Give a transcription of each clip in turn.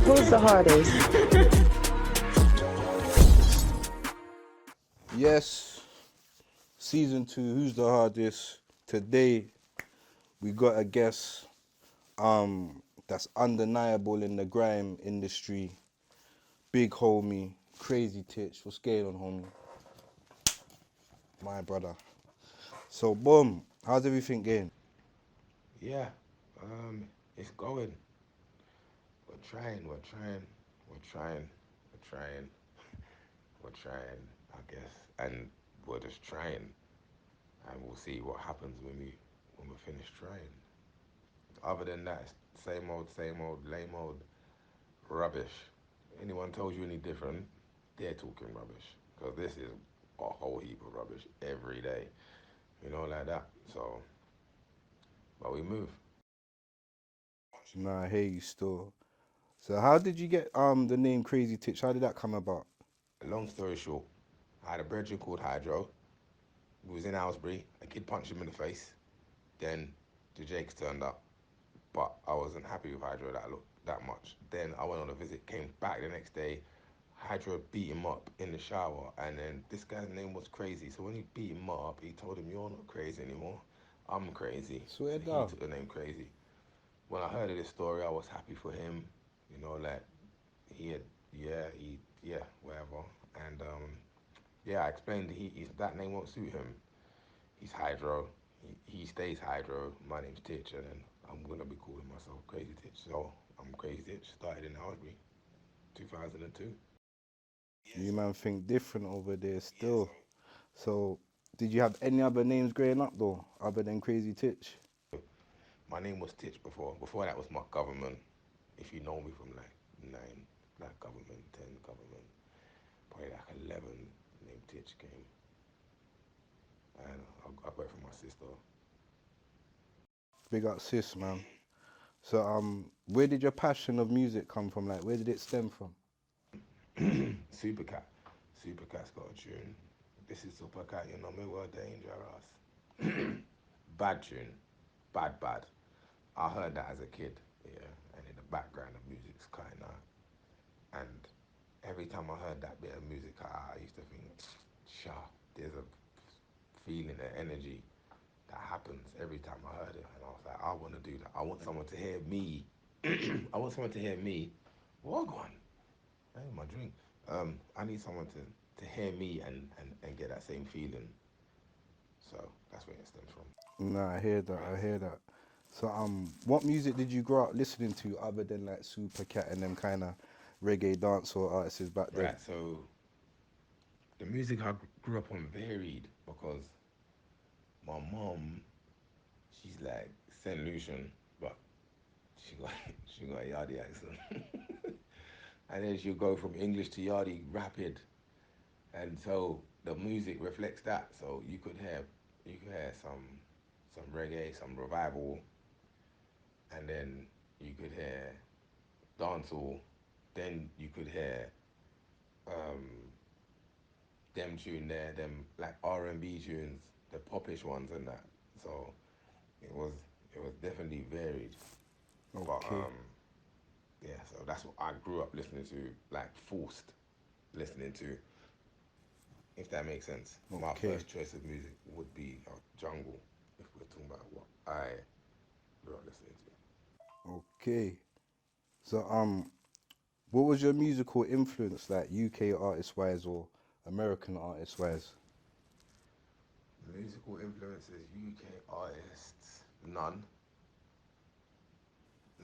Who's the hardest? Yes, season 2, Who's the Hardest? Today, we got a guest that's undeniable in the grime industry. Big homie, crazy Titch. What's going on, homie? My brother. So, boom, how's everything going? Yeah, it's going. We're trying, we're trying, I guess, and we're just trying, and we'll see what happens when we finish trying. Other than that, it's same old, lame old rubbish. Anyone tells you any different, they're talking rubbish, because this is a whole heap of rubbish every day, like that. So, but we move. Nah, I hear you still. So, how did you get the name Crazy Titch? How did that come about? Long story short, I had a brethren called Hydro. We was in Aylesbury. A kid punched him in the face. Then the Jakes turned up, but I wasn't happy with Hydro that much. Then I went on a visit, came back the next day. Hydro beat him up in the shower, and then this guy's name was Crazy. So when he beat him up, he told him, "You're not crazy anymore. I'm crazy." Swear So he down. took the name Crazy. When I heard of this story, I was happy for him. Like he had, yeah, whatever. And yeah, I explained that name won't suit him. He's Hydro. He stays Hydro. My name's Titch, and then I'm gonna be calling myself Crazy Titch. So I'm Crazy Titch. Started in Aylesbury, 2002. You man think different over there still. So, did you have any other names growing up though, other than Crazy Titch? My name was Titch before. Before that was my government. If you know me from like 9, like government, 10 government, probably like 11 named Titch came, and I got it from my sister. Big up sis, man. So, where did your passion of music come from? Like, where did it stem from? Supercat. Supercat's got a tune. This is Supercat, me, we're dangerous. Bad tune. Bad. I heard that as a kid, yeah, and in the background the music's kinda, and every time I heard that bit of music, I used to think, sure, there's a feeling, an energy that happens every time I heard it, and I was like, I want to do that. I want someone to hear me. I want someone to hear me. What one? Hey, my drink. I need someone to hear me and get that same feeling. So that's where it stems from. Nah, I hear that. I hear that. So, what music did you grow up listening to other than like Super Cat and them kind of reggae dancehall artists back then? Right. So the music I grew up on varied because my mom, she's like Saint Lucian, but she got she got a Yardie accent, and then she'll go from English to Yardie rapid, and so the music reflects that. So you could hear some reggae, some revival, and then you could hear dancehall, then you could hear um, them tune there, them like R&B tunes, the popish ones and that. So it was it was definitely varied. But Okay, yeah, so that's what I grew up listening to, like forced listening to, if that makes sense. My okay, first choice of music would be jungle, if we're talking about what I grew up listening to. okay. So, what was your musical influence, like UK artist wise or American artist wise? Musical influences, UK artists, none.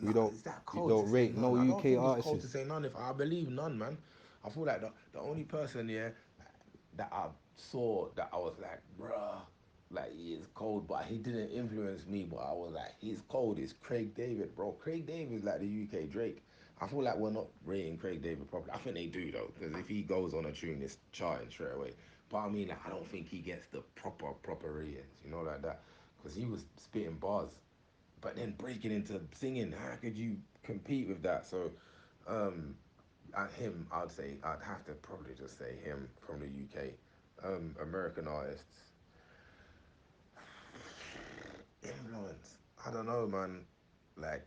You No, don't, is that you cold to don't say rate no none? I don't UK think it's cold to artists. say none. If I believe none, man, I feel like the only person, yeah, that I saw that I was like, bruh, like he is cold, but he didn't influence me. But I was like, he's cold. It's Craig David, bro. Craig David's like the UK Drake. I feel like we're not rating Craig David properly. I think they do though, because if he goes on a tune, it's charting straight away. But I mean, like, I don't think he gets the proper ratings, like that, because he was spitting bars but then breaking into singing. How could you compete with that? So, um, him, I'd say I'd have to probably just say him from the UK. American artists influence. I don't know, man. Like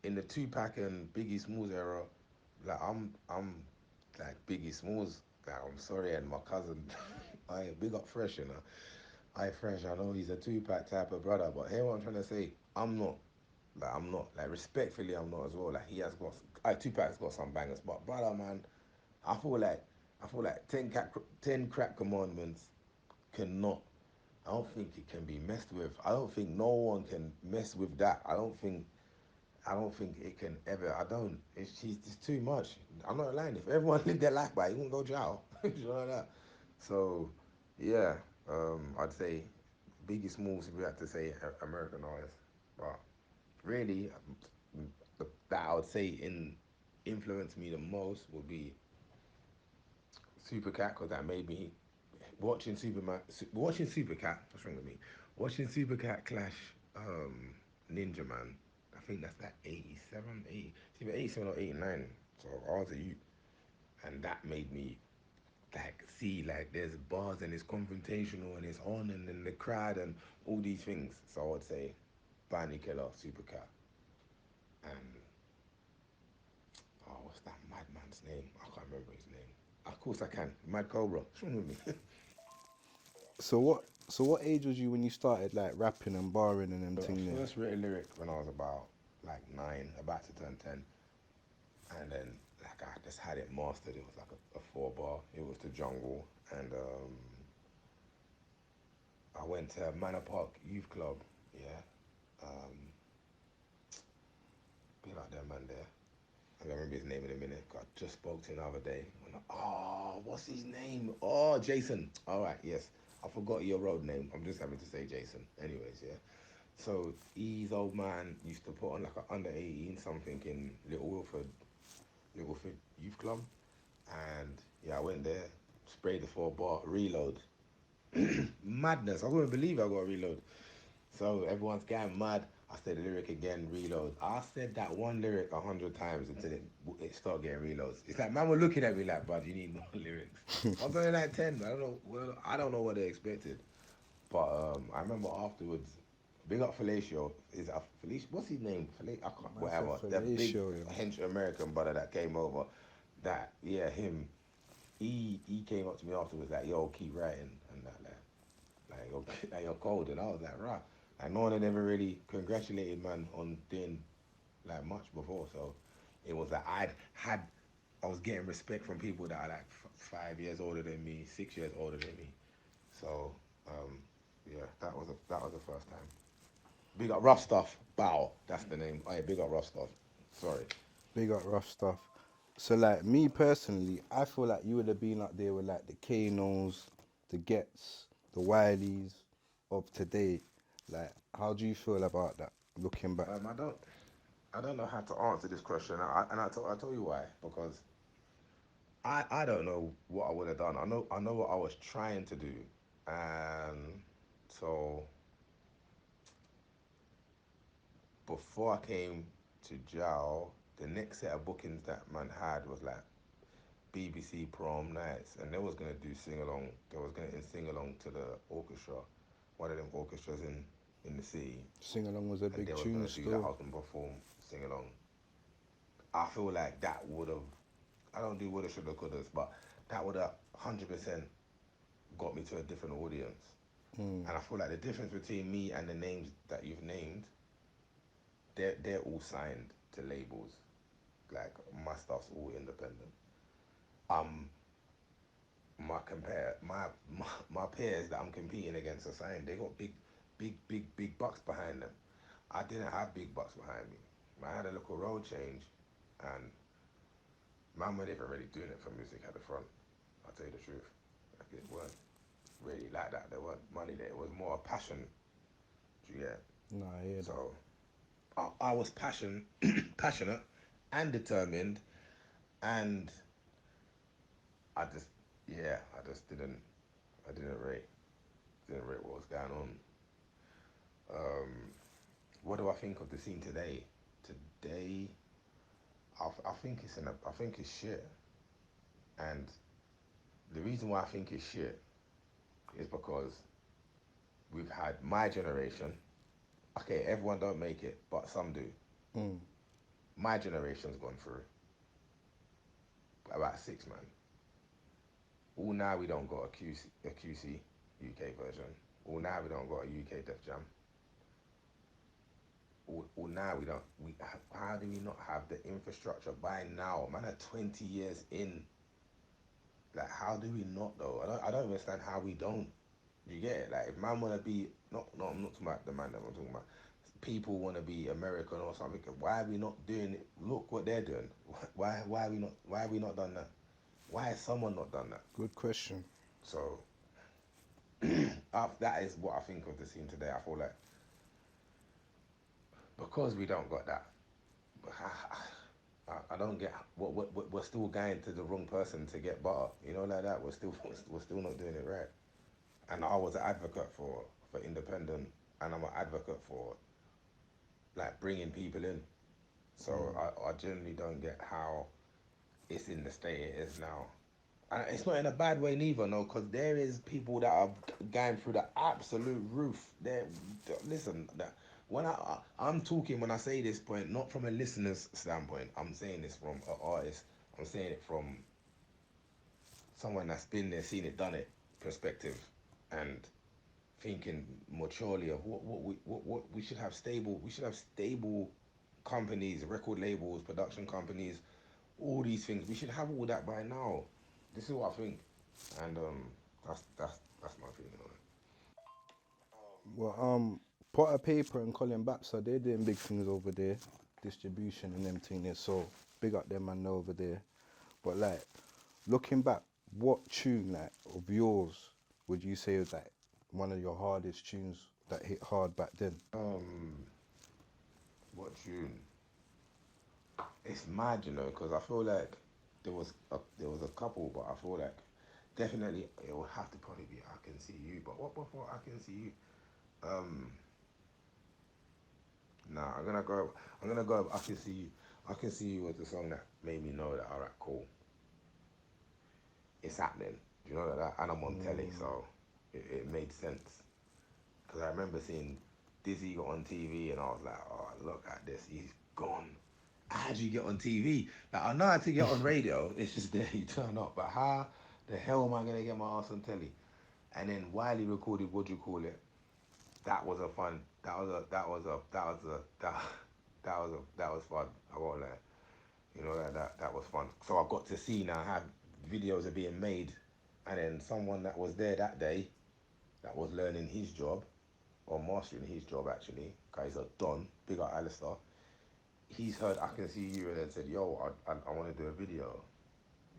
in the Tupac and Biggie Smalls era, like I'm like Biggie Smalls. Like, I'm sorry, and my cousin, I big up Fresh, you know. I Fresh, I know he's a Tupac type of brother, but hear what I'm trying to say. I'm not. Like I'm not. Like respectfully, I'm not as well. Like he has got. Tupac's got some bangers, but brother, man, I feel like I feel like ten crack commandments cannot. I don't think it can be messed with. I don't think no one can mess with that. I don't think it can ever. I don't. It's too much. I'm not lying. If everyone lived their life by it, you wouldn't go jail. You know that. So, yeah. I'd say Biggie Smalls if we had to say American artist, but really, that I would say influenced me the most would be Supercat because that made me watching Supercat. What's wrong with me? Watching Supercat clash Ninja Man. I think that's that 87, 80, it's either 87 or 89. So I was a youth, and that made me like see like there's bars and it's confrontational and it's on and then the crowd and all these things. So I would say Barney Killer, Supercat, and oh, what's that madman's name? I can't remember his name. Of course I can. Mad Cobra. What's wrong with me? So what age was you when you started like rapping and barring and them So I thing there? first wrote a lyric when I was about like 9, about to turn 10, and then like I just had it mastered. It was like a 4 bar. It was the jungle, and I went to Manor Park Youth Club. Yeah, um, be like that man there. I don't remember his name in a minute. I just spoke to him the other day. Oh, what's his name? Oh, Jason. All right, yes. I forgot your road name. I'm just having to say Jason. Anyways, yeah. So his old man used to put on like a under 18 something in Little Wilford Youth Club, and yeah, I went there, sprayed the 4 bar, reload. Madness! I wouldn't believe I got a reload. So everyone's getting mad. I said the lyric again, reload. I said that one lyric 100 times until it started getting reloads. It's like man were looking at me like, bud, you need more lyrics. I was only like 10. I don't know. Well, I don't know what they expected. But I remember afterwards, big up Felicio. Is that Felicio? What's his name? I can't, Man said whatever. That big fellatio, you know. hench American brother that came over. That yeah, him. He came up to me afterwards like, yo, keep writing and that like you're, like you're cold, and I was like, right. Like no one had ever really congratulated man on doing like much before, so it was like I was getting respect from people that are like 5 years older than me, 6 years older than me. So yeah, that was the first time. Big up rough stuff. Bow, that's the name. Oh, yeah, big up rough stuff. Sorry. Big up rough stuff. So like me personally, I feel like you would have been up there with like the Kanos, the Gets, the Wileys of today. Like, how do you feel about that? Looking back, Um, I don't I don't know how to answer this question, and I tell you why because I don't know what I would have done. I know what I was trying to do, and so before I came to jail, the next set of bookings that man had was like BBC prom nights, and they was gonna do sing along. They was gonna sing along to the orchestra, one of them orchestras in the city, Sing Along was a and big they was tune gonna do that. I still. was gonna perform sing along. I feel like that would have. I don't do woulda, shoulda, couldas, but that would have 100% got me to a different audience. Mm. And I feel like the difference between me and the names that you've named, they're all signed to labels. Like my stuff's all independent. Um, my peers that I'm competing against are signed. They got big bucks behind them. I didn't have big bucks behind me. I had a little road change, and man weren't even really doing it for music at the front. I'll tell you the truth. Like it weren't really like that. There weren't money there. It was more a passion. Do you get? Nah, I hear that. So I was passionate and determined, and I just, yeah, I didn't rate what was going on. Um, what do I think of the scene today? Today, I think I think it's shit, and the reason why I think it's shit is because we've had my generation. Okay, everyone don't make it, but some do. Mm. my generation's gone through about 6 man. All now we don't got a QC UK version. All now we don't got a UK Def Jam. All now we don't. How do we not have the infrastructure by now? Man, are 20 years in. Like, how do we not though? I don't understand how we don't. You get it? Like, if man wanna be I'm not talking about the man that I'm talking about. People wanna be American or something. Why are we not doing it? Look what they're doing. Why are we not done that? Why has someone not done that? Good question. So that is what I think of the scene today. I feel like because we don't got that, I don't get what we're still going to the wrong person to get butter. You know, like that. We're still not doing it right. And I was an advocate for independent, and I'm an advocate for like bringing people in. So I generally don't get how it's in the state it is now. And it's not in a bad way neither, no, because there is people that are going through the absolute roof. There, listen, I'm talking when I say this point, not from a listener's standpoint. I'm saying this from an artist. I'm saying it from someone that's been there, seen it, done it, perspective, and thinking maturely of what we should have stable. We should have stable companies, record labels, production companies, all these things. We should have all that by now. This is what I think, and that's my opinion on it. Well, Potter Paper and Colin Baxter, they're doing big things over there, distribution and them thing there. So big up them man over there. But like, looking back, what tune like of yours would you say is like one of your hardest tunes that hit hard back then? What tune? It's mad, you know, because I feel like there was a couple, but I feel like definitely it will have to probably be I Can See You. But what before I Can See You? Um, nah, I'm gonna go. I Can See You. I Can See You was the song that made me know that alright, cool, it's happening. Do you know that? And I'm on telly, so it made sense. Because I remember seeing Dizzy got on TV, and I was like, oh, look at this, he's gone. How do you get on TV? Like, I know how to get on radio. It's just there you turn up. But how the hell am I gonna get my ass on telly? And then Wiley recorded What You Call It. That was a fun. That was fun. I won't lie. You know that was fun. So I got to see now how videos are being made, and then someone that was there that day, that was learning his job, or mastering his job actually. Guys are done. Big up Alistair. He's heard I Can See You and then said, yo, I want to do a video.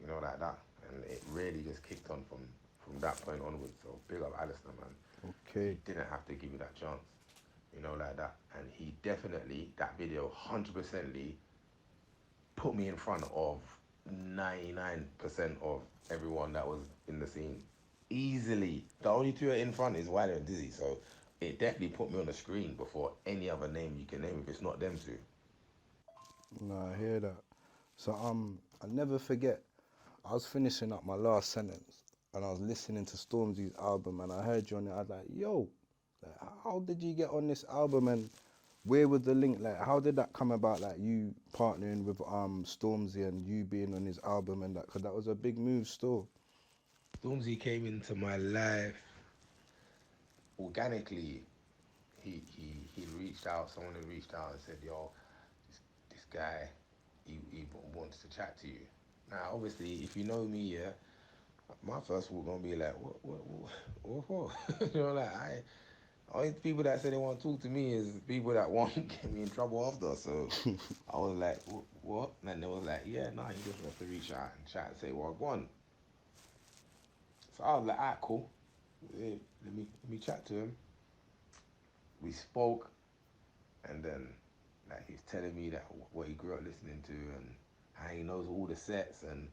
You know, like that. And it really just kicked on from that point onwards. So big up Alistair, man. He Okay. didn't have to give you that chance. You know, like that. And he definitely, that video, 100% put me in front of 99% of everyone that was in the scene. Easily. The only two in front is Wilder and Dizzy. So it definitely put me on the screen before any other name you can name if it's not them two. No, I hear that. So I'll never forget. I was finishing up my last sentence and I was listening to Stormzy's album and I heard you on it. I was like, yo, like, how did you get on this album and where was the link? Like, how did that come about? Like you partnering with Stormzy and you being on his album and that, because that was a big move still. Stormzy came into my life organically. He reached out, someone had reached out and said, yo, this guy, he wants to chat to you. Now, obviously, if you know me, yeah, my first word gonna be like, what? You know, like only people that say they want to talk to me is people that want to get me in trouble after. So I was like, what? And then they was like, yeah, no, he just wants to reach out and chat and say, well, go on. So I was like, alright, cool. Yeah, let me chat to him. We spoke, and then like he's telling me that what he grew up listening to and how he knows all the sets, and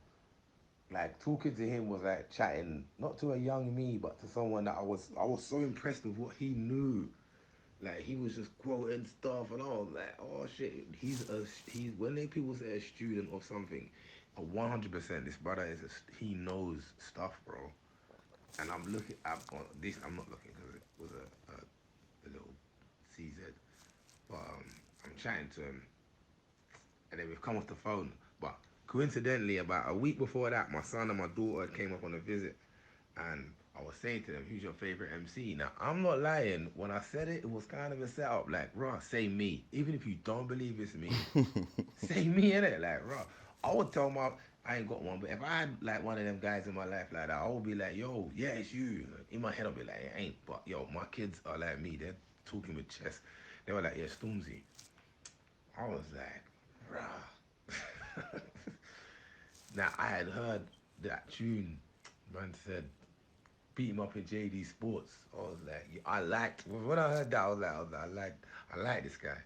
like talking to him was like chatting not to a young me but to someone that I was so impressed with what he knew. Like he was just quoting stuff, and I was like, oh shit, he's when they people say a student of something, 100%. This brother he knows stuff, bro. And I'm looking. I'm not looking because it was a little CZ, but I'm chatting to him, and then we've come off the phone. But coincidentally, about a week before that, my son and my daughter came up on a visit, and I was saying to them, "Who's your favorite MC?" Now I'm not lying. When I said it, it was kind of a setup. Like, raw, say me. Even if you don't believe it's me, say me in it. Like, raw. I would tell my I ain't got one, but if I had like one of them guys in my life like that, I would be like, "Yo, yeah, it's you." In my head, I'll be like, "It ain't." But yo, my kids are like me. They're talking with chest. They were like, "Yeah, Stormzy." I was like, "Rah." Now I had heard that tune. Man said, "Beat him up in JD Sports." I was like, yeah, I liked when I heard that. I was like, I like this guy.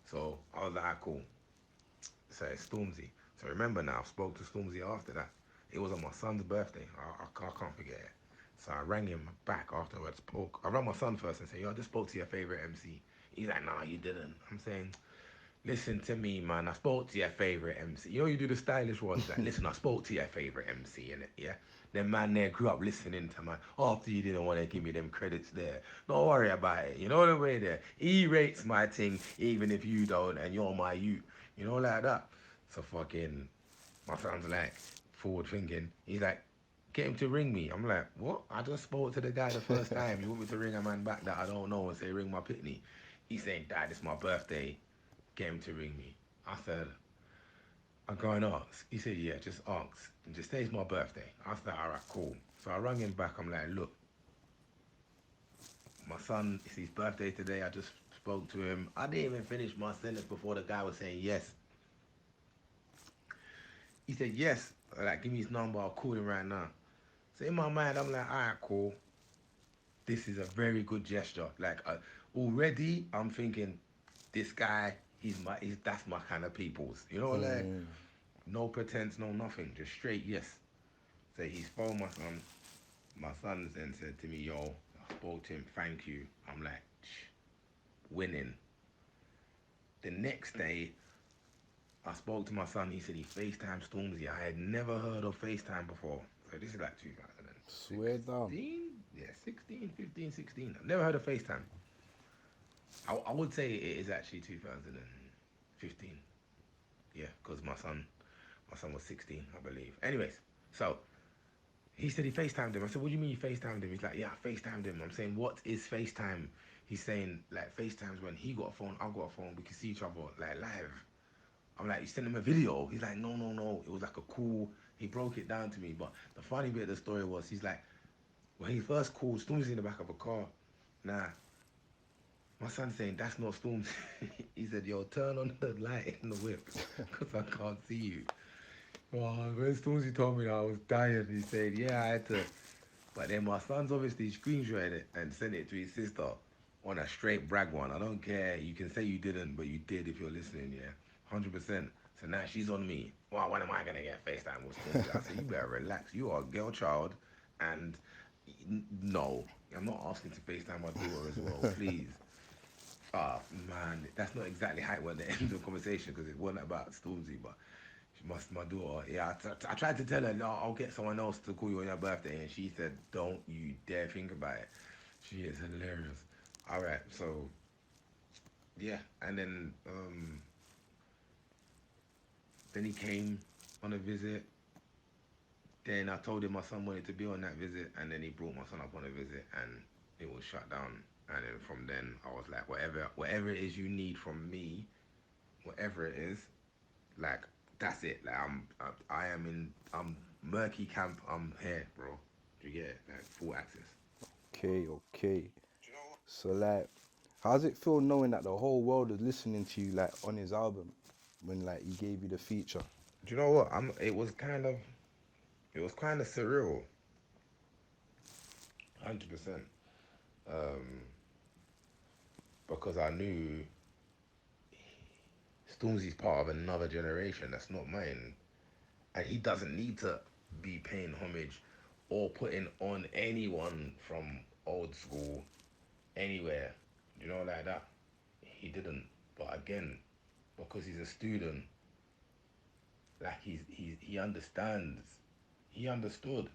So I was like, ah, cool. So it's Stormzy. So remember now, I spoke to Stormzy after that. It was on my son's birthday. I can't forget it. So I rang him back afterwards. Spoke. I rang my son first and said, "Yo, I just spoke to your favorite MC." He's like, "Nah, you didn't." I'm saying, "Listen to me, man. I spoke to your favorite MC. You know, you do the stylish ones. Like, listen, I spoke to your favorite MC, innit? Yeah? Them man there grew up listening to man. After you didn't want to give me them credits there. Don't worry about it. You know the way there. He rates my thing, even if you don't, and you're my you. You know, like that. So fucking, my son's like, forward thinking. He's like, get him to ring me. I'm like, what? I just spoke to the guy the first time. You want me to ring a man back that I don't know and say, ring my pitney? He's saying, Dad, it's my birthday. Get him to ring me. I said, I'm going to ask. He said, yeah, just ask. And just say it's my birthday. I said, all right, cool. So I rang him back. I'm like, look, my son, it's his birthday today. I just spoke to him. I didn't even finish my sentence before the guy was saying yes. He said, yes. Like, give me his number. I'll call him right now. So in my mind, I'm like, all right, cool. This is a very good gesture. Like, already, I'm thinking, this guy, that's my kind of people's. You know, like, no pretense, no nothing, just straight yes. So he's phoned my son. My son then said to me, "Yo, I spoke to him, thank you." I'm like, winning. The next day, I spoke to my son. He said he FaceTime Stormzy. I had never heard of FaceTime before. So this is like Swear down. 2016? Yeah, 16, 15, 16. I've never heard of FaceTime. I would say it is actually 2015. Yeah, because my son was 16, I believe. Anyways, so he said he FaceTimed him. I said, what do you mean you FaceTimed him? He's like, yeah, I FaceTimed him. I'm saying, what is FaceTime? He's saying, like, FaceTime's when he got a phone, I got a phone, we can see each other, like, live. I'm like, you sent him a video? He's like, no, no, no. It was like a cool, he broke it down to me. But the funny bit of the story was, he's like, when he first called, Stormzy's in the back of a car. Nah, my son's saying, that's not Stormzy. He said, yo, turn on the light in the whip, because I can't see you. Oh, when Stormzy told me that I was dying, he said, yeah, I had to. But then my son's obviously screenshotted it and sent it to his sister on a straight brag one. I don't care. You can say you didn't, but you did if you're listening, yeah? 100%. So now she's on me. Well, when am I going to get FaceTime with Stormzy? I said, you better relax. You are a girl child. And no, I'm not asking to FaceTime my daughter as well, please. Ah, man, that's not exactly how it went at the end of the conversation because it wasn't about Stormzy, but my daughter, yeah, I tried to tell her, no, I'll get someone else to call you on your birthday, and she said, don't you dare think about it. She is hilarious. All right, so yeah, and then he came on a visit. Then I told him my son wanted to be on that visit, and then he brought my son up on a visit, and it was shut down. And then from then, I was like, whatever it is you need from me, whatever it is, like that's it. Like I am I'm murky camp. I'm here, bro. Do you get it? Like full access. Okay, okay. So like, how does it feel knowing that the whole world is listening to you like on his album when like he gave you the feature? Do you know what? It was kind of surreal. 100%. Um, because I knew Stormzy's part of another generation that's not mine, and he doesn't need to be paying homage or putting on anyone from old school anywhere. You know, like that. He didn't. But again, because he's a student, like he understands. He understood.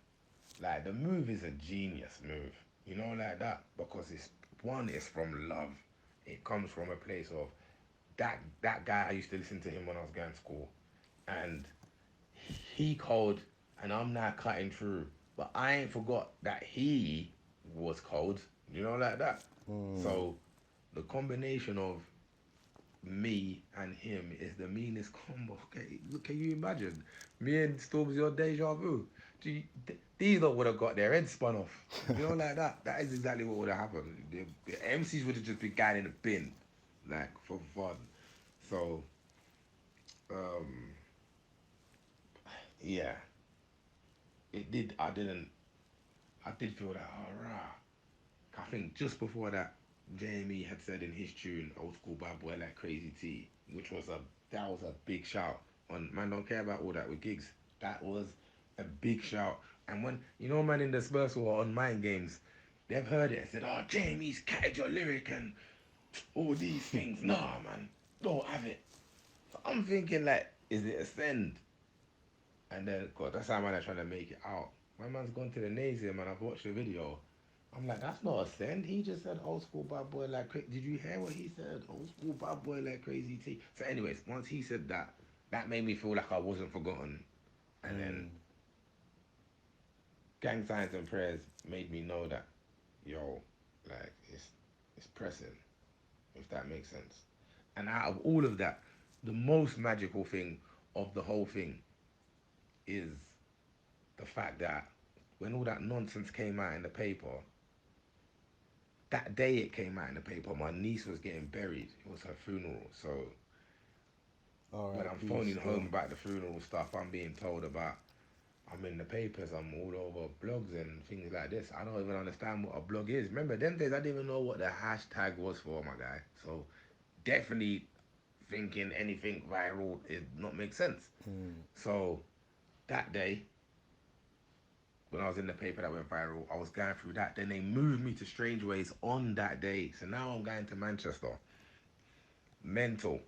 Like the move is a genius move. You know, like that. Because it's from love. It comes from a place of that guy, I used to listen to him when I was going to school, and he cold, and I'm now cutting through. But I ain't forgot that he was cold, like that. Mm. So the combination of me and him is the meanest combo. Okay, look, can you imagine? Me and Stormzy on deja vu. These lot would have got their heads spun off. Like that. That is exactly what would have happened. The MCs would have just been going in the bin, like for fun. So, um, yeah, it did. I did feel that. Oh, rah. I think just before that, Jamie had said in his tune, "Old school bad boy like Crazy T," which was a big shout. On man, don't care about all that with gigs. That was a big shout. And when man in the Spurs or on Mind Games, they've heard it and said, "Oh, Jamie's catted your lyric and all these things." Nah, man, don't have it. So I'm thinking like, is it a send? And then, God, that's how man are trying to make it out. My man's gone to the Nazium and I've watched the video. I'm like, that's not a send. He just said old school bad boy like crazy. Did you hear what he said? Old school bad boy like Crazy T. So, anyways, once he said that, that made me feel like I wasn't forgotten. And then Mm. gang signs and prayers made me know that, yo, like it's pressing, if that makes sense. And out of all of that, the most magical thing of the whole thing is the fact that when all that nonsense came out in the paper, that day it came out in the paper, my niece was getting buried. It was her funeral. So when I'm R.I.P. phoning home still. about the funeral stuff, I'm being told about I'm in the papers, I'm all over blogs and things like this. I don't even understand what a blog is. Remember, them days I didn't even know what the hashtag was for, my guy. So definitely thinking anything viral it not make sense. Mm. So that day, when I was in the paper that went viral, I was going through that. Then they moved me to Strange Ways on that day. So now I'm going to Manchester. Mental.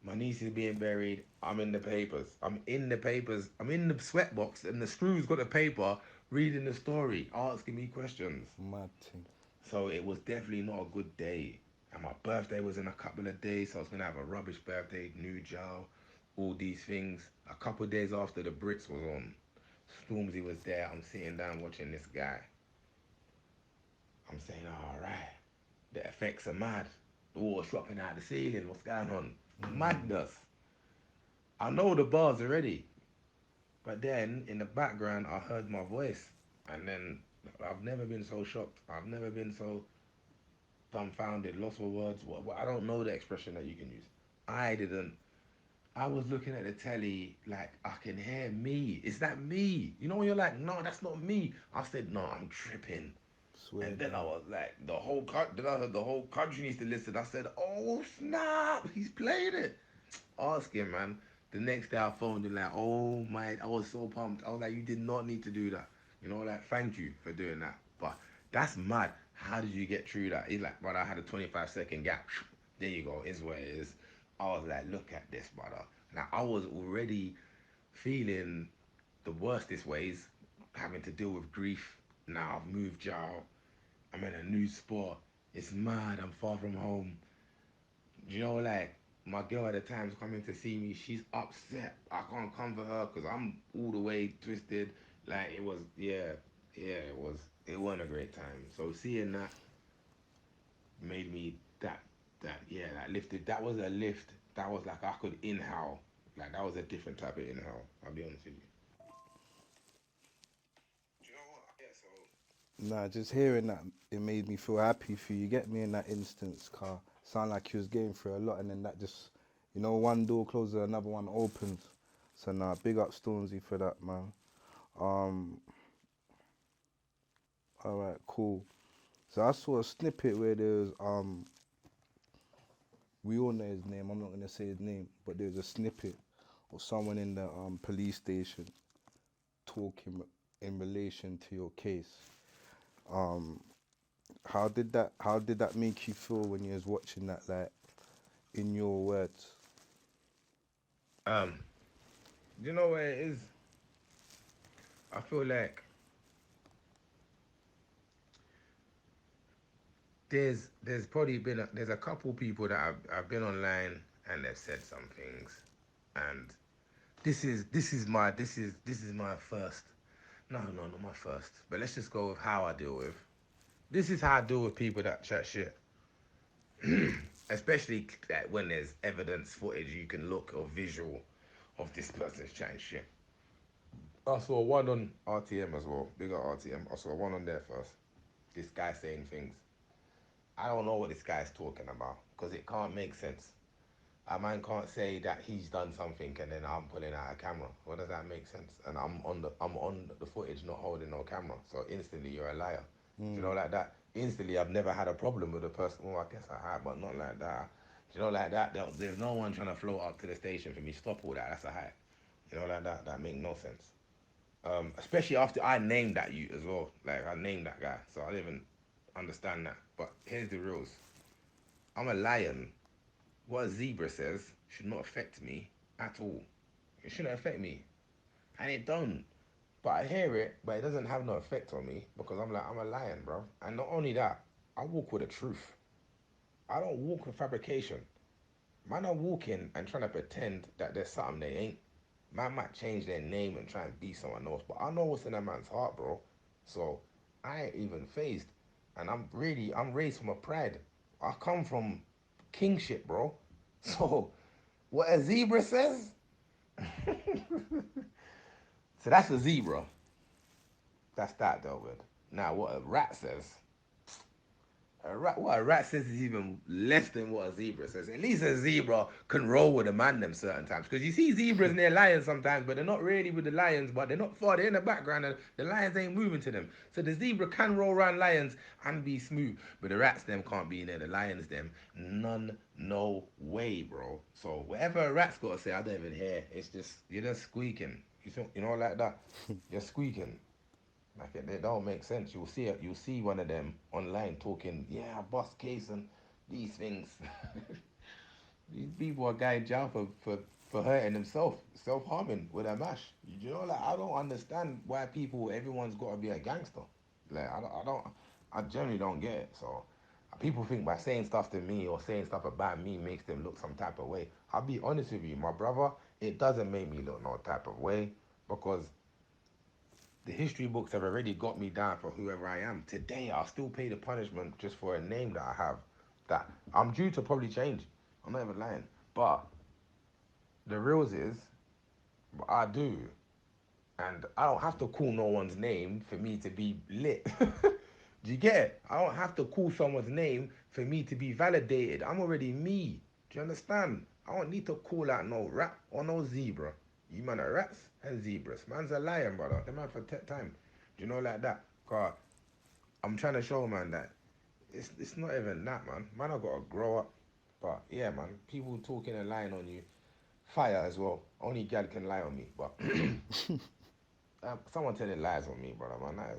My niece is being buried. I'm in the papers. I'm in the papers. I'm in the sweatbox, and the screw's got the paper, reading the story, asking me questions. Mad thing. So it was definitely not a good day. And my birthday was in a couple of days, so I was gonna have a rubbish birthday, new gel, all these things. A couple of days after the Brits was on, Stormzy was there. I'm sitting down watching this guy. I'm saying, all right, the effects are mad. The water's dropping out of the ceiling. What's going on? Mm. Madness. I know the bars already, but then in the background, I heard my voice, and then I've never been so shocked. I've never been so dumbfounded, lost for words. I don't know the expression that you can use. I didn't. I was looking at the telly like I can hear me. Is that me? You know when you're like, no, that's not me. I said, no, I'm tripping. Swear And then I down. was like, then I heard the whole country needs to listen. I said, oh snap, he's playing it. Ask him, man. The next day I phoned him like, oh my, I was so pumped. I was like, you did not need to do that. Like, thank you for doing that. But that's mad. How did you get through that? He's like, brother, I had a 25-second gap. There you go, is where it is. I was like, look at this, brother. Now I was already feeling the worstest ways, having to deal with grief. Now I've moved jail. I'm in a new spot. It's mad. I'm far from home. Like my girl at the time's coming to see me. She's upset. I can't come for her because I'm all the way twisted. Like it was, yeah, it was. It wasn't a great time. So seeing that made me that lifted. That was a lift. That was like I could inhale. Like that was a different type of inhale. I'll be honest with you. Do you know what? Yeah. So Nah, just hearing that, it made me feel happy for you. You get me in that instance, car. Sound like you was going through a lot, and then that just, one door closes, another one opens. So nah, big up Stormzy for that, man. Um, all right, cool. So I saw a snippet where there was, we all know his name. I'm not gonna say his name, but there's a snippet of someone in the police station talking in relation to your case. Um, how did that make you feel when you was watching that, like, in your words? um, you know where it is? I feel like there's probably been there's a couple people that I've been online and they've said some things, and this is my first. No, no, not my first. But let's just go with how I deal with. This is how I deal with people that chat shit. Especially that when there's evidence footage you can look or visual of this person's chatting shit. I saw one on RTM as well. Big up RTM. I saw one on there first. This guy saying things. I don't know what this guy's talking about because it can't make sense. A man can't say that he's done something and then I'm pulling out a camera. What does that make sense? And I'm on the footage not holding no camera. So instantly you're a liar. Do you know like that? Instantly I've never had a problem with a person. Well, I guess I have, but not like that. Do you know like that? There's no one trying to float up to the station for me. Stop all that. That's a hype. You know like that. That make no sense. Especially after I named that you as well. Like I named that guy, so I didn't even understand that. But here's the rules. I'm a lion. What a zebra says should not affect me at all. It shouldn't affect me, and it don't. But I hear it, but it doesn't have no effect on me because I'm like I'm a lion, bro. And not only that, I walk with the truth. I don't walk with fabrication. Man are walking and trying to pretend that there's something they ain't. Man might change their name and try and be someone else, but I know what's in a man's heart, bro. So I ain't even phased. And I'm raised from a pride. I come from kingship, bro. So what a zebra says, so that's a zebra. That's that dealt with. Now what a rat says, what a rat says is even less than what a zebra says. At least a zebra can roll with a man them certain times. Because you see zebras and they're lions sometimes, but they're not really with the lions, but they're not far. They're in the background and the lions ain't moving to them. So the zebra can roll around lions and be smooth. But the rats them can't be in there. The lions them. None, no way, bro. So whatever a rat's got to say, I don't even hear. It's just, you're just squeaking. You know like that? You're squeaking. Like it don't make sense. You'll see it. You'll see one of them online talking, yeah, bust case and these things. These people are going jail for hurting themselves, self harming with a mash. You know, like I don't understand why everyone's got to be a gangster. Like I generally don't get it. So people think by saying stuff to me or saying stuff about me makes them look some type of way. I'll be honest with you, my brother. It doesn't make me look no type of way because the history books have already got me down for whoever I am. Today, I'll still pay the punishment just for a name that I have. That I'm due to probably change. I'm not even lying. But the reals is, I do. And I don't have to call no one's name for me to be lit. Do you get it? I don't have to call someone's name for me to be validated. I'm already me. Do you understand? I don't need to call out no rat or no zebra. You man are rats and zebras. Man's a lion, brother. The man for time. Do you know like that? Cause I'm trying to show man that it's not even that, man. Man, I gotta grow up. But yeah, man, people talking and lying on you, fire as well. Only God can lie on me. But someone telling lies on me, brother, man.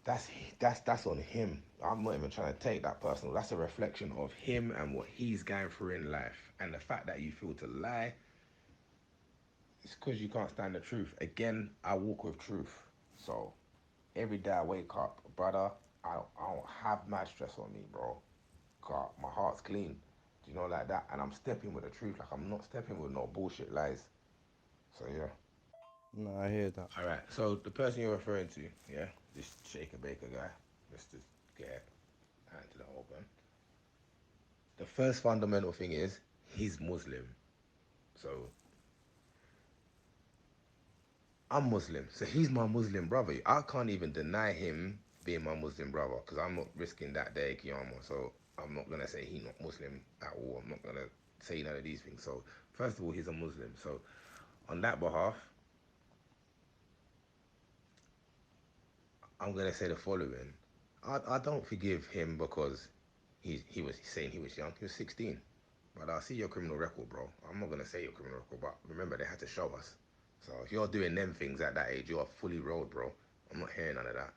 That's that's on him. I'm not even trying to take that personal. That's a reflection of him and what he's going through in life. And the fact that you feel to lie, it's because you can't stand the truth. Again, I walk with truth. So every day I wake up, brother, I don't have mad stress on me, bro. God, my heart's clean. Do you know like that? And I'm stepping with the truth. Like I'm not stepping with no bullshit lies. So yeah. No, I hear that. All right. So the person you're referring to, yeah, this Shaker Baker guy. Let's just get into the open. The first fundamental thing is he's Muslim. So I'm Muslim. So he's my Muslim brother. I can't even deny him being my Muslim brother because I'm not risking that day Kiyama. So I'm not gonna say he's not Muslim at all. I'm not gonna say none of these things. So first of all, he's a Muslim. So on that behalf, I'm gonna say the following. I don't forgive him because he was saying he was young. He was 16. But I see your criminal record, bro. I'm not gonna say your criminal record, but remember they had to show us. So if you're doing them things at that age, you're fully rolled, bro. I'm not hearing none of that.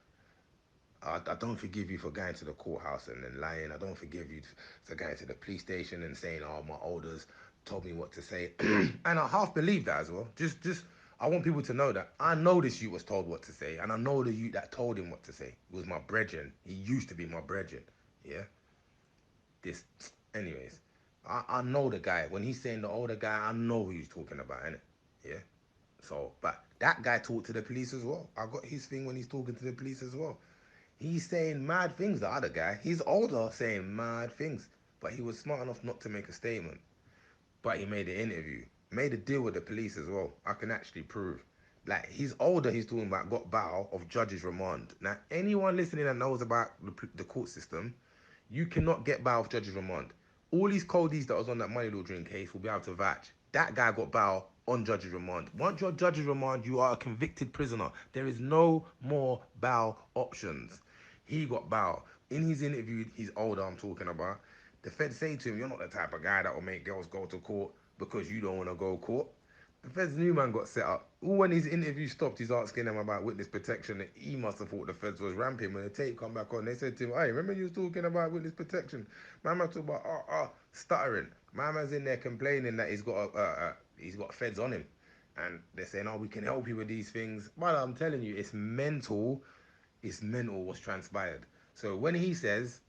I don't forgive you for going to the courthouse and then lying. I don't forgive you for going to the police station and saying, "Oh, my elders told me what to say," and I half believe that as well. Just I want people to know that I know this youth was told what to say, and I know the youth that told him what to say. It was my brethren. He used to be my brethren. Yeah. This, anyways. I know the guy. When he's saying the older guy, I know who he's talking about, innit? Yeah. So, but that guy talked to the police as well. I got his thing when he's talking to the police as well. He's saying mad things, the other guy. He's older saying mad things. But he was smart enough not to make a statement. But he made an interview, made a deal with the police as well. I can actually prove. Like, he's older, he's talking about got bail of judge's remand. Now, anyone listening that knows about the court system, you cannot get bail of judge's remand. All these coldies that was on that money laundering case will be able to vouch. That guy got bail on judge's remand. Once you're judge's remand, you are a convicted prisoner. There is no more bail options. He got bail. In his interview, he's older, I'm talking about. The feds say to him, you're not the type of guy that will make girls go to court because you don't want to go to court. The feds new man got set up. When his interview stopped, he's asking them about witness protection. He must have thought the feds was ramping. When the tape come back on, they said to him, hey, remember you was talking about witness protection? My man talking about stuttering. My man's in there complaining that he's got feds on him. And they're saying, oh, we can help you with these things. But I'm telling you, it's mental what's transpired. So when he says,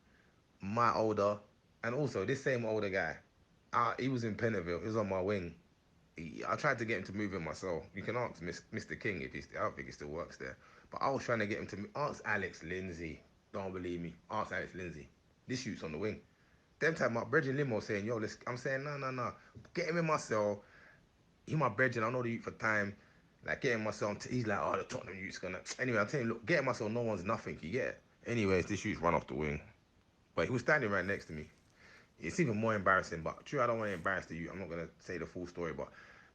my older, and also this same older guy, he was in Pentonville. He was on my wing. I tried to get him to move in myself. You can ask Mr. King if he's. I don't think he still works there. But I was trying to get him to ask Alex Lindsay. Don't believe me. Ask Alex Lindsay. This shoot's on the wing. Them time my brethren limo saying, yo, let's. I'm saying no. Get him in my cell. He my brethren. I know the youth for time. Like get him myself. He's like, oh, the Tottenham youth's gonna. Anyway, I'm telling you, look, get him myself. No one's nothing. You get it. Anyways, this shoot's run off the wing. But he was standing right next to me. It's even more embarrassing, but true, I don't want to embarrass the youth. I'm not going to say the full story, but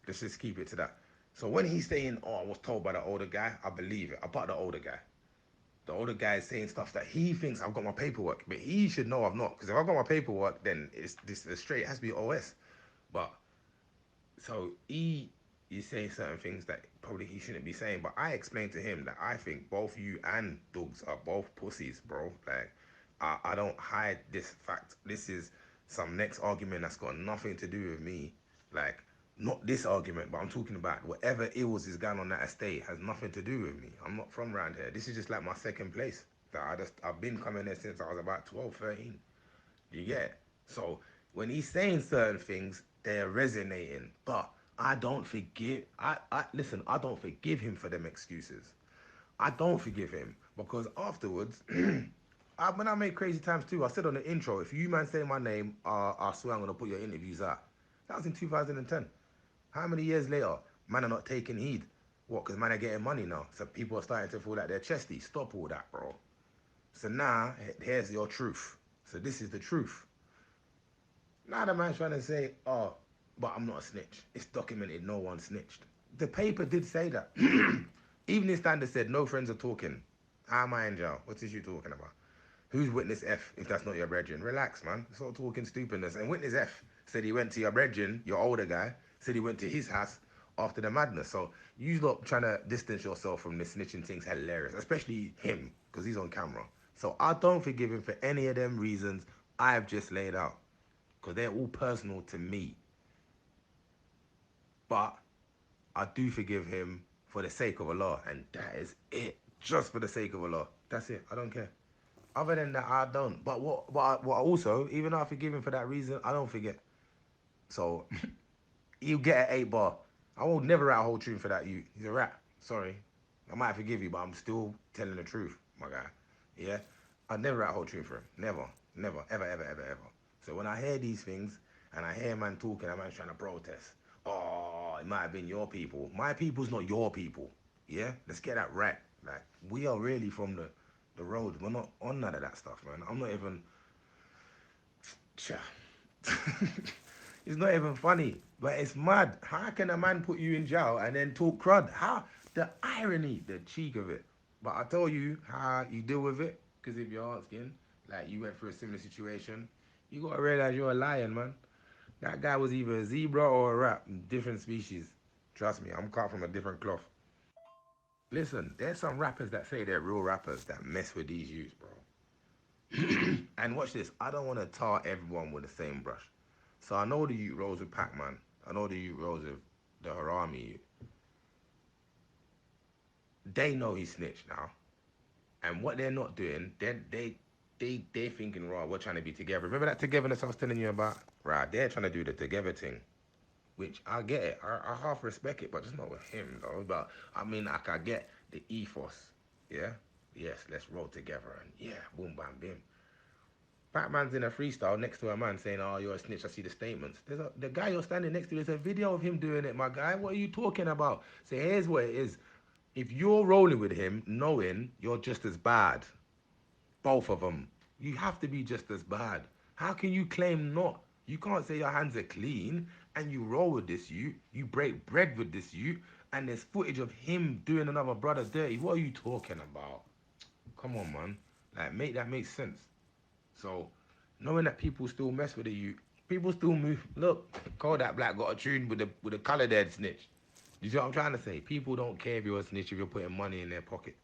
let's just keep it to that. So when he's saying, oh, I was told by the older guy, I believe it. About the older guy. The older guy is saying stuff that he thinks I've got my paperwork, but he should know I've not. Because if I've got my paperwork, then it's this straight. It has to be OS. But so he is saying certain things that probably he shouldn't be saying. But I explained to him that I think both you and Dogs are both pussies, bro. Like I don't hide this fact. This is some next argument that's got nothing to do with me. Like not this argument, but I'm talking about whatever ills is going on that estate has nothing to do with me. I'm not from around here. This is just like my second place. That I've been coming there since I was about 12, 13. You get? So when he's saying certain things, they're resonating. But I don't forgive. I listen. I don't forgive him for them excuses. I don't forgive him because afterwards, when I make crazy times too, I said on the intro, if you man say my name, I swear I'm gonna put your interviews out. That was in 2010. How many years later, man are not taking heed? What? Because man are getting money now, so people are starting to feel like they're chesty. Stop all that, bro. So now, here's your truth. So this is the truth. Now the man's trying to say, oh, but I'm not a snitch. It's documented, no one snitched. The paper did say that. Evening Standard said, no friends are talking. How am I in jail? What's this you talking about? Who's witness F if that's not your brethren? Relax, man. Stop talking stupidness. And witness F said he went to your brethren, your older guy, said he went to his house after the madness. So you lot trying to distance yourself from the snitching thing's hilarious, especially him, because he's on camera. So I don't forgive him for any of them reasons I've just laid out, because they're all personal to me. But I do forgive him for the sake of Allah, and that is it. Just for the sake of Allah. That's it. I don't care. Other than that, I don't. But what I also, even though I forgive him for that reason, I don't forget. So you get an 8 bar. I will never write a whole tune for that. He's a rat. Sorry. I might forgive you, but I'm still telling the truth, my guy. Yeah? I'd never write a whole tune for him. Never. Never. Ever, ever, ever, ever. So when I hear these things and I hear a man talking, a man's trying to protest. Oh, it might have been your people. My people's not your people. Yeah? Let's get that right. Like, we are really from the road. We're not on none of that stuff, man. I'm not even. It's not even funny, but it's mad. How can a man put you in jail and then talk crud? How? The irony, the cheek of it. But I tell you how you deal with it, because if you're asking, like you went through a similar situation, you gotta realize you're a lion, man. That guy was either a zebra or a rat, different species. Trust me, I'm cut from a different cloth. Listen, there's some rappers that say they're real rappers that mess with these youths, bro. And watch this. I don't want to tar everyone with the same brush. So I know the youth rolls with Pac-Man. I know the youth rolls with the Harami youth. they know he snitched now. And what they're not doing, they thinking, right, we're trying to be together. Remember that togetherness I was telling you about? Right, they're trying to do the together thing. Which I get it. I half respect it, but just not with him though. But I mean, like I get the ethos. Yeah? Yes, let's roll together and yeah, boom bam bim. Batman's in a freestyle next to a man saying, "Oh, you're a snitch." I see the statements. The guy you're standing next to. There's a video of him doing it, my guy. What are you talking about? So here's what it is. If you're rolling with him, knowing you're just as bad, both of them, you have to be just as bad. How can you claim not? You can't say your hands are clean and you roll with this you break bread with this and there's footage of him doing another brother dirty. What are you talking about? Come on, man. Like, make that make sense. So, knowing that people still mess with you, people still move. Look, Kodak Black got a tune with a colored head snitch. You see what I'm trying to say? People don't care if you're a snitch if you're putting money in their pocket.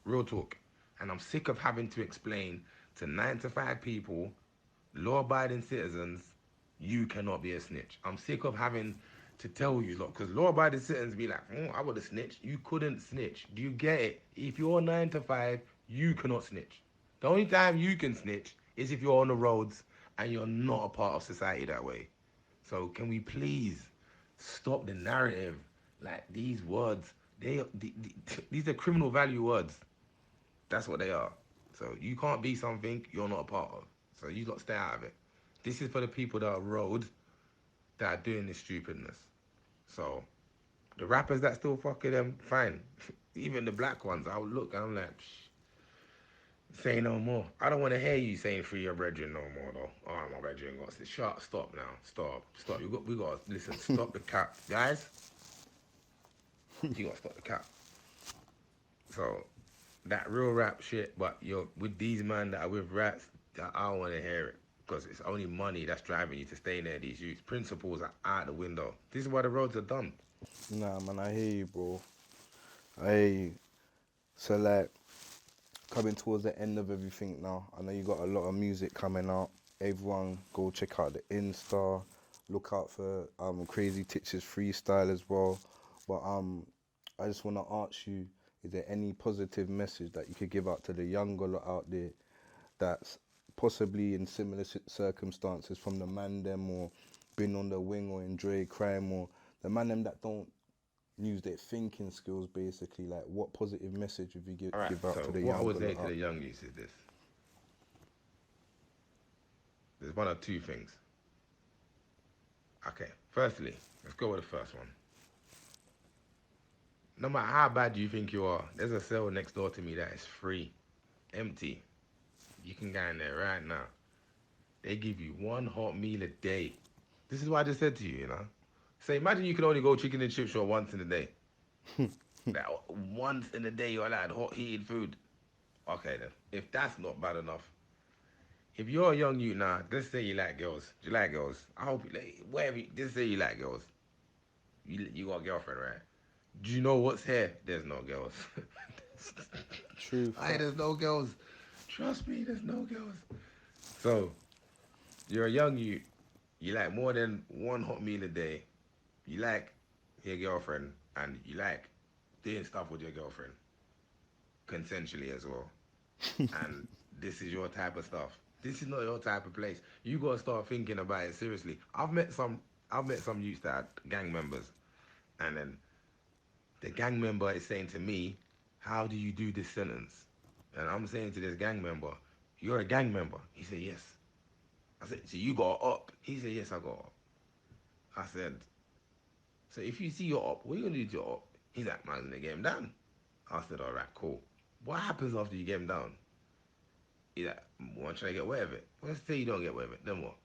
Real talk. And I'm sick of having to explain to 9 to 5 people, law-abiding citizens, you cannot be a snitch. I'm sick of having to tell you, look, because law-abiding citizens be like, I would have snitched. You couldn't snitch. Do you get it? If you're 9 to 5, you cannot snitch. The only time you can snitch is if you're on the roads and you're not a part of society that way. So can we please stop the narrative? Like these words, these are criminal value words. That's what they are. So you can't be something you're not a part of. So you got to stay out of it. This is for the people that are road that are doing this stupidness. So the rappers that still fucking them, fine. Even the black ones, I'll look and I'm like, say no more. I don't want to hear you saying free your brethren no more though. Oh, my brethren got to shut. Stop now. Stop. We got to listen. Stop the cap, guys. You got to stop the cap. So that real rap shit, but you're with these men that are with rats, I don't want to hear it because it's only money that's driving you to stay near these youths. Principles are out the window. This is why the roads are done. Nah, man, I hear you, bro. I hear you. So, like, coming towards the end of everything now, I know you got a lot of music coming out. Everyone go check out the Insta. Look out for Crazy Titch's freestyle as well. But I just want to ask you, is there any positive message that you could give out to the younger lot out there that's possibly in similar circumstances from the man them or been on the wing or enjoy crime or the man them that don't use their thinking skills basically? Like, what positive message would you All right. give out to So the what I would younger say lot to the out? young youths is this: there's one or two things. Okay. Firstly, let's go with the first one. No matter how bad you think you are, there's a cell next door to me that is free, empty. You can go in there right now. They give you one hot meal a day. This is what I just said to you, you know. So imagine you can only go chicken and chip shop once in a day. That once in a day you're allowed hot heated food. Okay then. If that's not bad enough, if you're a young youth now, let's say you like girls. Do you like girls? I hope you like whatever. Just say you like girls. You got a girlfriend, right? Do you know what's here? There's no girls. True Aye, fact. there's no girls. Trust me, there's no girls. So you're a young youth. You like more than one hot meal a day. You like your girlfriend and you like doing stuff with your girlfriend consensually as well. And this is your type of stuff. This is not your type of place. You gotta start thinking about it seriously. I've met some youths that are gang members, and then the gang member is saying to me, "How do you do this sentence?" And I'm saying to this gang member, "You're a gang member." He said, "Yes." I said, "So you got up?" He said, "Yes, I got up." I said, "So if you see your up, what are you gonna do to your up?" He's like, "Man, I'm gonna get him down." I said, "All right, cool. What happens after you get him down?" He's like, "Well, I'm trying to get away with it." Well, let's say you don't get away with it, then what?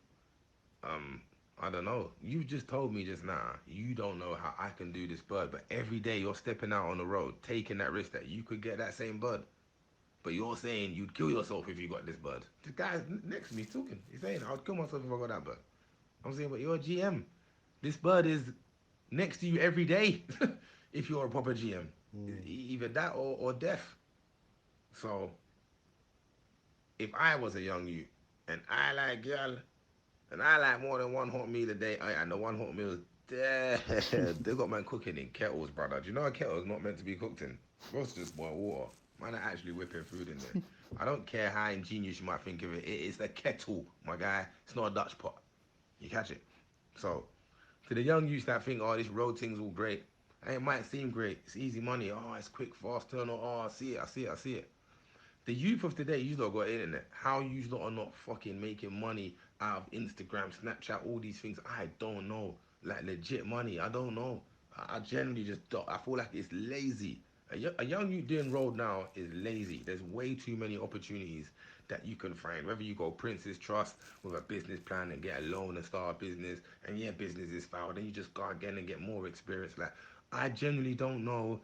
Um, I don't know. You just told me just now you don't know how I can do this bird, but every day you're stepping out on the road, taking that risk that you could get that same bird. But you're saying you'd kill yourself if you got this bird. The guy next to me is talking. He's saying I'd kill myself if I got that bird. I'm saying, but you're a GM. This bird is next to you every day. If you're a proper GM, either that or death. So if I was a young you and I like girl, And I like more than one hot meal a day. And the one hot meal is dead. They got man cooking in kettles, brother. Do you know a kettle is not meant to be cooked in? It's supposed to just boil water. Man are actually whipping food in there. I don't care how ingenious you might think of it. It is a kettle, my guy. It's not a Dutch pot. You catch it? So, to the young youths that think, oh, this road thing's all great. And it might seem great. It's easy money. Oh, it's quick, fast turn. Oh, I see it, I see it, I see it. The youth of today, you lot got internet. How you lot are not fucking making money out of Instagram, Snapchat, all these things, I don't know. Like legit money, I don't know. I generally just don't. I feel like it's lazy. A young youth doing road now is lazy. There's way too many opportunities that you can find. Whether you go Prince's Trust with a business plan and get a loan and start a business, and yeah, business is foul, then you just go again and get more experience. Like, I genuinely don't know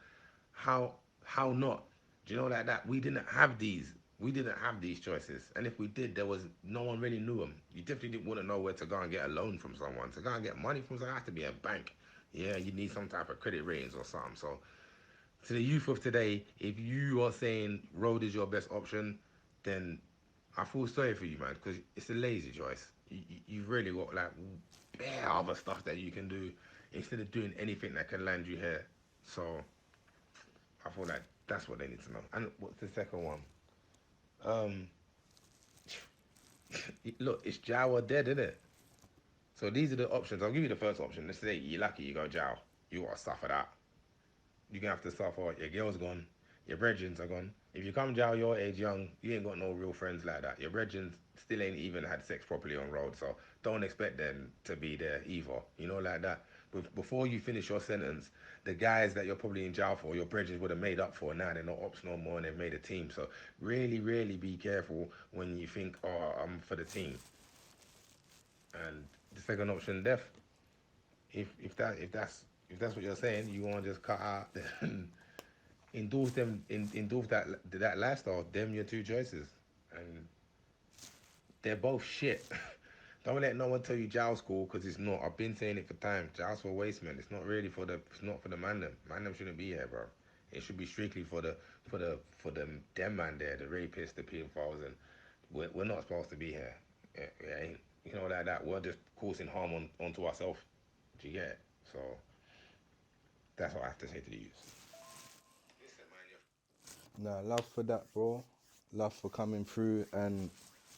how not. Do you know like that? We didn't have these. We didn't have these choices, and if we did, there was no one really knew them. You definitely didn't want to know where to go and get a loan from someone. To go and get money from someone, it has to be a bank. Yeah, you need some type of credit ratings or something. So, to the youth of today, if you are saying road is your best option, then I feel sorry for you, man, because it's a lazy choice. You've really got like bare other stuff that you can do instead of doing anything that can land you here. So I feel like that's what they need to know. And what's the second one? Um, Look, it's Jow or dead, isn't it? So these are the options. I'll give you the first option. Let's say you're lucky, you go Jow. You gotta suffer that. You're gonna have to suffer. Your girl's gone. Your brethrens are gone. If you come Jow your age young, you ain't got no real friends like that. Your brethrens still ain't even had sex properly on road, so don't expect them to be there either. You know, like that. But before you finish your sentence, the guys that you're probably in jail for, your brethren would have made up for. Now they're not ops no more and they've made a team. So really, really be careful when you think, oh, I'm for the team. And the second option, death. If that's what you're saying, you want to just cut out and endorse that lifestyle. Them your two choices, and they're both shit. Don't let no one tell you jail's cool because it's not. I've been saying it for time. Jail's for waste men. It's not really for the. It's not for the man them. Man them shouldn't be here, bro. It should be strictly for them man there, the rapists, the pedophiles, and we're not supposed to be here. It ain't, you know, like that. We're just causing harm onto ourselves. Do you get it? So that's what I have to say to the youth. Listen, man, Nah, love for that, bro. Love for coming through, and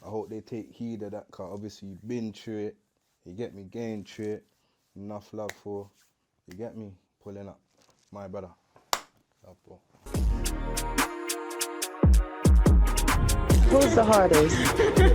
I hope they take heed of that, cause obviously you've been through it. You get me, going through it. Enough love for, you get me, pulling up. My brother. Love, bro. Who's the hardest?